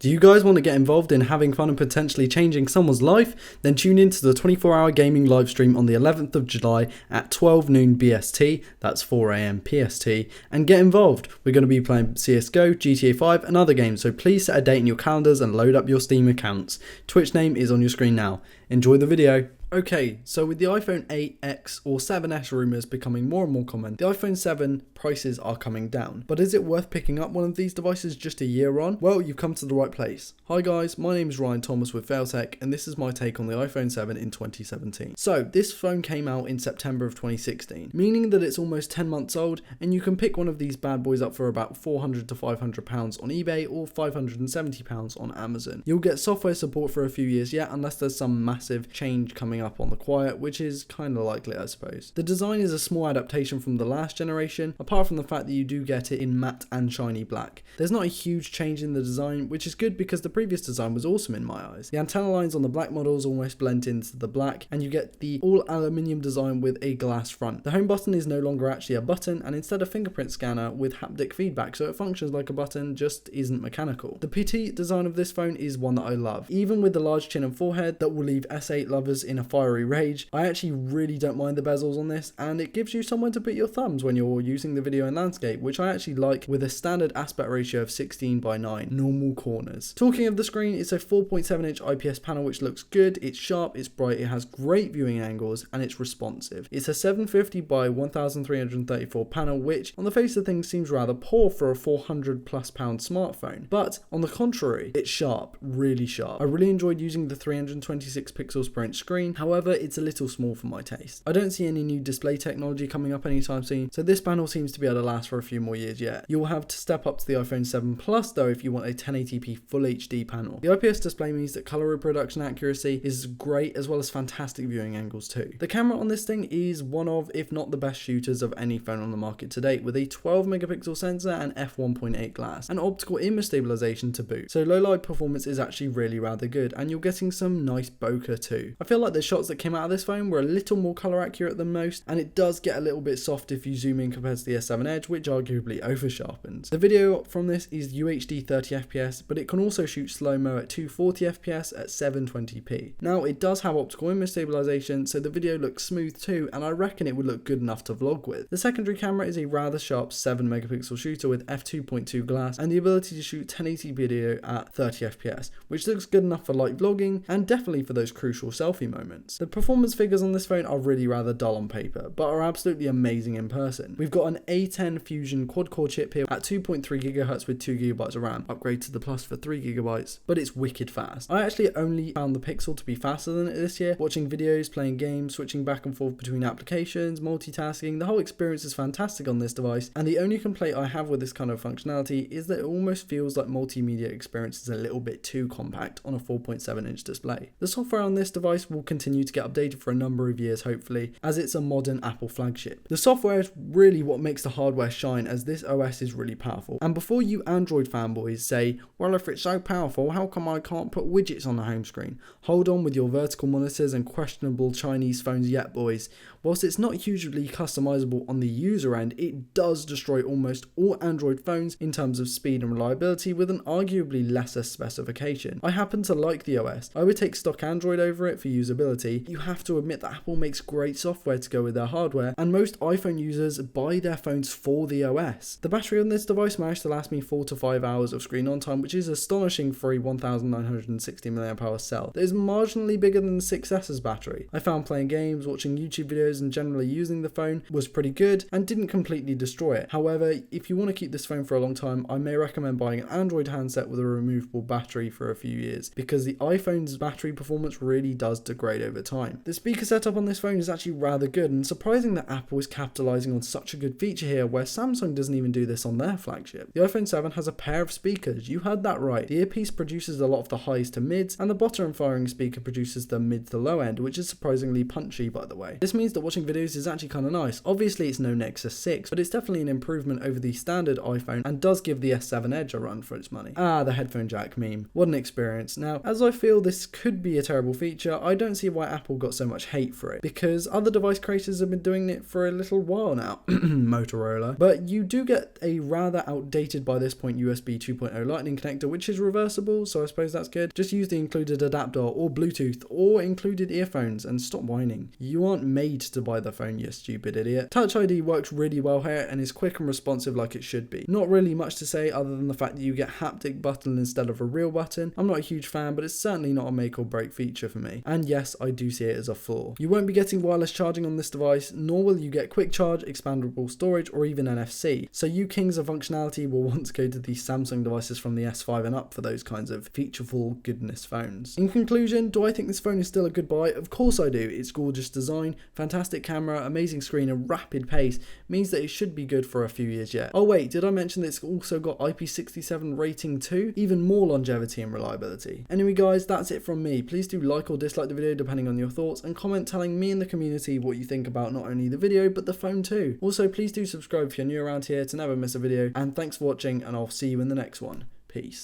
Do you guys want to get involved in having fun and potentially changing someone's life? Then tune in to the 24-hour gaming live stream on the 11th of July at 12 noon BST, that's 4 AM PST, and get involved. We're going to be playing CSGO, GTA 5 and other games, so please set a date in your calendars and load up your Steam accounts. Twitch name is on your screen now. Enjoy the video. Okay, so with the iPhone 8X or 7S rumours becoming more and more common, the iPhone 7 prices are coming down. But is it worth picking up one of these devices just a year on? Well, you've come to the right place. Hi guys, my name is Ryan Thomas with Failtech, and this is my take on the iPhone 7 in 2017. So, this phone came out in September of 2016, meaning that it's almost 10 months old, and you can pick one of these bad boys up for about £400 to £500 on eBay or £570 on Amazon. You'll get software support for a few years yet, unless there's some massive change coming up on the quiet, which is kind of likely, I suppose. The design is a small adaptation from the last generation, apart from the fact that you do get it in matte and shiny black. There's not a huge change in the design, which is good because the previous design was awesome in my eyes. The antenna lines on the black models almost blend into the black, and you get the all aluminium design with a glass front. The home button is no longer actually a button, and instead a fingerprint scanner with haptic feedback, so it functions like a button, just isn't mechanical. The petite design of this phone is one that I love. Even with the large chin and forehead that will leave S8 lovers in a fiery rage, I actually really don't mind the bezels on this, and it gives you somewhere to put your thumbs when you're using the video in landscape, which I actually like, with a standard aspect ratio of 16:9 normal corners. Talking of the screen, it's a 4.7-inch IPS panel which looks good, it's sharp, it's bright, it has great viewing angles, and it's responsive. It's a 750 by 1334 panel, which on the face of things seems rather poor for a £400+ smartphone, but on the contrary, it's sharp, really sharp. I really enjoyed using the 326 pixels per inch screen, however it's a little small for my taste. I don't see any new display technology coming up anytime soon, so this panel seems to be able to last for a few more years yet. You'll have to step up to the iPhone 7 Plus though if you want a 1080p Full HD panel. The IPS display means that color reproduction accuracy is great, as well as fantastic viewing angles too. The camera on this thing is one of, if not the best shooters of any phone on the market to date, with a 12 megapixel sensor and f1.8 glass, and optical image stabilization to boot. So low light performance is actually really rather good, and you're getting some nice bokeh too. I feel like the shots that came out of this phone were a little more color accurate than most, and it does get a little bit soft if you zoom in compared to the S7 Edge, which arguably over sharpens. The video from this is UHD 30fps, but it can also shoot slow-mo at 240fps at 720p. Now it does have optical image stabilization, so the video looks smooth too, and I reckon it would look good enough to vlog with. The secondary camera is a rather sharp 7 megapixel shooter with f2.2 glass and the ability to shoot 1080p video at 30fps, which looks good enough for light vlogging and definitely for those crucial selfie moments. The performance figures on this phone are really rather dull on paper, but are absolutely amazing in person. We've got an A10 Fusion quad-core chip here at 2.3 GHz with 2GB of RAM, upgrade to the Plus for 3GB, but it's wicked fast. I actually only found the Pixel to be faster than it this year. Watching videos, playing games, switching back and forth between applications, multitasking, the whole experience is fantastic on this device, and the only complaint I have with this kind of functionality is that it almost feels like multimedia experience is a little bit too compact on a 4.7-inch display. The software on this device will continue to get updated for a number of years hopefully, as it's a modern Apple flagship. The software is really what makes the hardware shine, as this OS is really powerful. And before you Android fanboys say, well, if it's so powerful, how come I can't put widgets on the home screen? Hold on with your vertical monitors and questionable Chinese phones yet, boys. Whilst it's not hugely customizable on the user end, it does destroy almost all Android phones in terms of speed and reliability, with an arguably lesser specification. I happen to like the OS. I would take stock Android over it for usability. You have to admit that Apple makes great software to go with their hardware, and most iPhone users buy their phones for the OS. The battery on this device managed to last me 4 to 5 hours of screen on time, which is astonishing for a 1960 mAh cell that is marginally bigger than the 6S's battery. I found playing games, watching YouTube videos and generally using the phone was pretty good and didn't completely destroy it. However, if you want to keep this phone for a long time, I may recommend buying an Android handset with a removable battery for a few years, because the iPhone's battery performance really does degrade over time. The speaker setup on this phone is actually rather good, and surprising that Apple is capitalizing on such a good feature here, where Samsung doesn't even do this on their flagship. The iPhone 7 has a pair of speakers, you heard that right. The earpiece produces a lot of the highs to mids, and the bottom firing speaker produces the mid to low end, which is surprisingly punchy by the way. This means that watching videos is actually kind of nice. Obviously it's no Nexus 6, but it's definitely an improvement over the standard iPhone and does give the S7 Edge a run for its money. Ah, the headphone jack meme. What an experience. Now, as I feel this could be a terrible feature, I don't see why Apple got so much hate for it, because other device creators have been doing it for a little while now, Motorola, but you do get a rather outdated by this point USB 2.0 lightning connector, which is reversible, so I suppose that's good. Just use the included adapter or Bluetooth or included earphones and stop whining. You aren't made to buy the phone, you stupid idiot. Touch ID works really well here and is quick and responsive like it should be. Not really much to say other than the fact that you get haptic button instead of a real button. I'm not a huge fan, but it's certainly not a make or break feature for me. And yes, I do see it as a flaw. You won't be getting wireless charging on this device, nor will you get quick charge, expandable storage, or even NFC. So you kings of functionality will want to go to the Samsung devices from the S5 and up for those kinds of featureful goodness phones. In conclusion, do I think this phone is still a good buy? Of course I do. Its gorgeous design, fantastic camera, amazing screen, and rapid pace means that it should be good for a few years yet. Oh wait, did I mention that it's also got IP67 rating too? Even more longevity and reliability. Anyway guys, that's it from me. Please do like or dislike the video depending on your thoughts, and comment telling me and the community what you think about not only the video but the phone too. Also, please do subscribe if you're new around here to never miss a video, and thanks for watching, and I'll see you in the next one. Peace.